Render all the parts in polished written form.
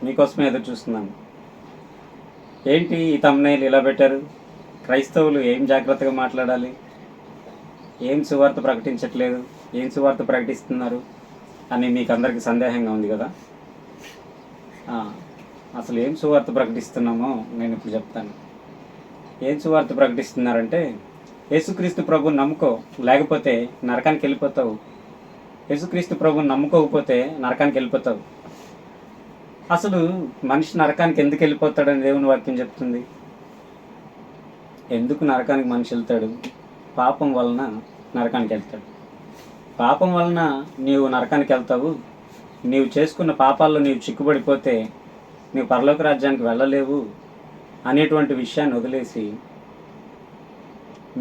మీకోసమే ఎదురు చూస్తున్నాను. ఏంటి ఈ థంబ్‌నెయిల్ ఇలా పెట్టారు? క్రైస్తవులు ఏం జాగ్రత్తగా మాట్లాడాలి? ఏం సువార్త ప్రకటించట్లేదు? ఏం సువార్త ప్రకటిస్తున్నారు అని మీకందరికీ సందేహంగా ఉంది కదా? ఆ, అసలు ఏం సువార్త ప్రకటిస్తున్నామో నేను ఇప్పుడు చెప్తాను. ఏం సువార్త ప్రకటిస్తున్నారంటే, యేసుక్రీస్తు ప్రభువుని నమ్ముకో, లేకపోతే నరకానికి వెళ్ళిపోతావు. యేసుక్రీస్తు ప్రభువుని నమ్ముకోకపోతే నరకానికి వెళ్ళిపోతావు. అసలు మనిషి నరకానికి ఎందుకు వెళ్ళిపోతాడని దేవుని వాక్యం చెప్తుంది. ఎందుకు నరకానికి మనిషి వెళ్తాడు? పాపం వలన నరకానికి వెళ్తాడు. పాపం వలన నీవు నరకానికి వెళ్తావు. నీవు చేసుకున్న పాపాల్లో నీవు చిక్కుబడిపోతే నీవు పరలోక రాజ్యానికి వెళ్ళలేవు అనేటువంటి విషయాన్ని వదిలేసి,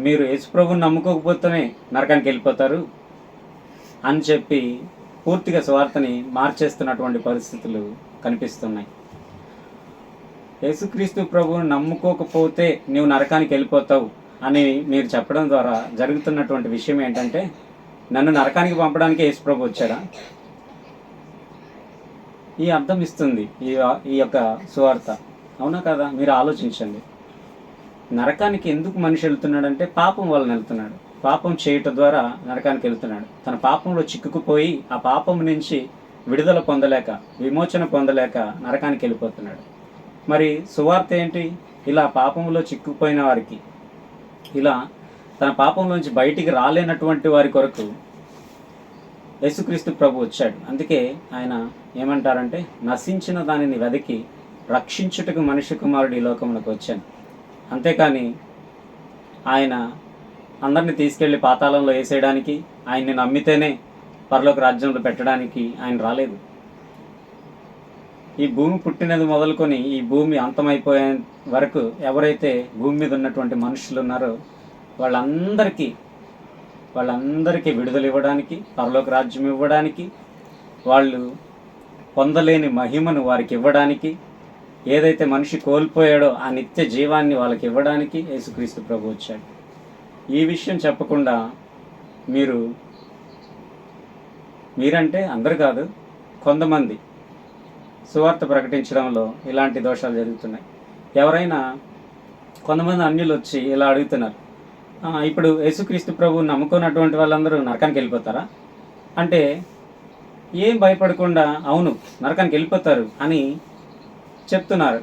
మీరు యేసుప్రభుని నమ్ముకోకపోతేనే నరకానికి వెళ్ళిపోతారు అని చెప్పి పూర్తిగా సువార్తని మార్చేస్తున్నటువంటి పరిస్థితులు కనిపిస్తున్నాయి. యేసుక్రీస్తు ప్రభువుని నమ్ముకోకపోతే నీవు నరకానికి వెళ్ళిపోతావు అని మీరు చెప్పడం ద్వారా జరుగుతున్నటువంటి విషయం ఏంటంటే, నన్ను నరకానికి పంపడానికి యేసుప్రభు వచ్చాడా? ఈ అర్థం ఇస్తుంది ఈ యొక్క సువార్త. అవునా కదా? మీరు ఆలోచించండి. నరకానికి ఎందుకు మనిషి వెళ్తున్నాడంటే పాపం వలన వెళ్తున్నాడు. పాపం చేయటం ద్వారా నరకానికి వెళ్తున్నాడు. తన పాపంలో చిక్కుకుపోయి ఆ పాపం నుంచి విడుదల పొందలేక, విమోచన పొందలేక నరకానికి వెళ్ళిపోతున్నాడు. మరి సువార్త ఏంటి? ఇలా పాపంలో చిక్కుపోయిన వారికి, ఇలా తన పాపంలోంచి బయటికి రాలేనటువంటి వారి కొరకు యేసుక్రీస్తు ప్రభు వచ్చాడు. అందుకే ఆయన ఏమంటారంటే, నశించిన దానిని వెదకి రక్షించుటకు మనిషి కుమారుడు ఈ లోకమునకు వచ్చాను. అంతేకాని ఆయన అందరిని తీసుకెళ్ళి పాతాళంలో వేసేయడానికి, ఆయన్ని నమ్మితేనే పరలోక రాజ్యంలో పెట్టడానికి ఆయన రాలేదు. ఈ భూమి పుట్టినది మొదలుకొని ఈ భూమి అంతమైపోయే వరకు ఎవరైతే భూమి మీద ఉన్నటువంటి మనుషులు ఉన్నారో వాళ్ళందరికీ విడుదల ఇవ్వడానికి, పరలోక రాజ్యం ఇవ్వడానికి, వాళ్ళు పొందలేని మహిమను వారికి ఇవ్వడానికి, ఏదైతే మనిషి కోల్పోయాడో ఆ నిత్య జీవాన్ని వాళ్ళకి ఇవ్వడానికి యేసుక్రీస్తు ప్రభు వచ్చాడు. ఈ విషయం చెప్పకుండా మీరంటే అందరు కాదు, కొంతమంది సువార్త ప్రకటించడంలో ఇలాంటి దోషాలు జరుగుతున్నాయి. ఎవరైనా కొంతమంది అన్యులు వచ్చి ఇలా అడుగుతున్నారు, ఇప్పుడు యేసుక్రీస్తు ప్రభువు నమ్ముకున్నటువంటి వాళ్ళందరూ నరకానికి వెళ్ళిపోతారా అంటే, ఏం భయపడకుండా అవును నరకానికి వెళ్ళిపోతారు అని చెప్తున్నారు.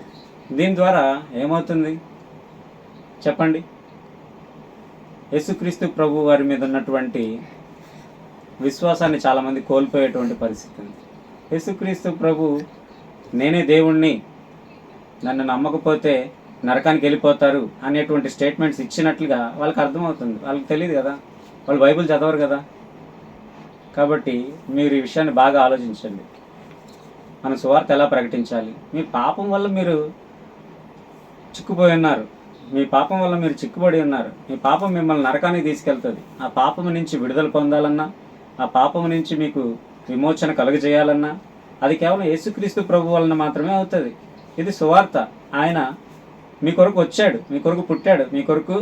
దీని ద్వారా ఏమవుతుంది చెప్పండి? యేసుక్రీస్తు ప్రభు వారి మీద ఉన్నటువంటి విశ్వాసాన్ని చాలామంది కోల్పోయేటువంటి పరిస్థితి ఉంది. యేసుక్రీస్తు ప్రభు నేనే దేవుణ్ణి, నన్ను నమ్మకపోతే నరకానికి వెళ్ళిపోతారు అనేటువంటి స్టేట్మెంట్స్ ఇచ్చినట్లుగా వాళ్ళకి అర్థమవుతుంది. వాళ్ళకి తెలియదు కదా, వాళ్ళు బైబిల్ చదవరు కదా. కాబట్టి మీరు ఈ విషయాన్ని బాగా ఆలోచించండి. మన సువార్త ఎలా ప్రకటించాలి? మీ పాపం వల్ల మీరు చిక్కుపోయి ఉన్నారు, మీ పాపం వల్ల మీరు చిక్కుబడి ఉన్నారు. మీ పాపం మిమ్మల్ని నరకానికి తీసుకెళ్తుంది. ఆ పాపం నుంచి విడుదల పొందాలన్నా, ఆ పాపం నుంచి మీకు విమోచన కలుగజేయాలన్నా అది కేవలం యేసుక్రీస్తు ప్రభు వలన మాత్రమే అవుతుంది. ఇది సువార్త. ఆయన మీ కొరకు వచ్చాడు, మీ కొరకు పుట్టాడు, మీ కొరకు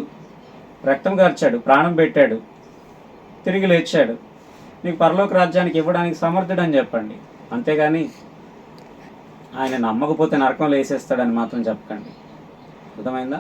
రక్తం కార్చాడు, ప్రాణం పెట్టాడు, తిరిగి లేచాడు, మీకు పరలోక రాజ్యానికి ఇవ్వడానికి సమర్థుడని చెప్పండి. అంతేగాని ఆయన నమ్మకపోతే నరకంలో వేసేస్తాడని మాత్రం చెప్పకండి. అర్థమైందా?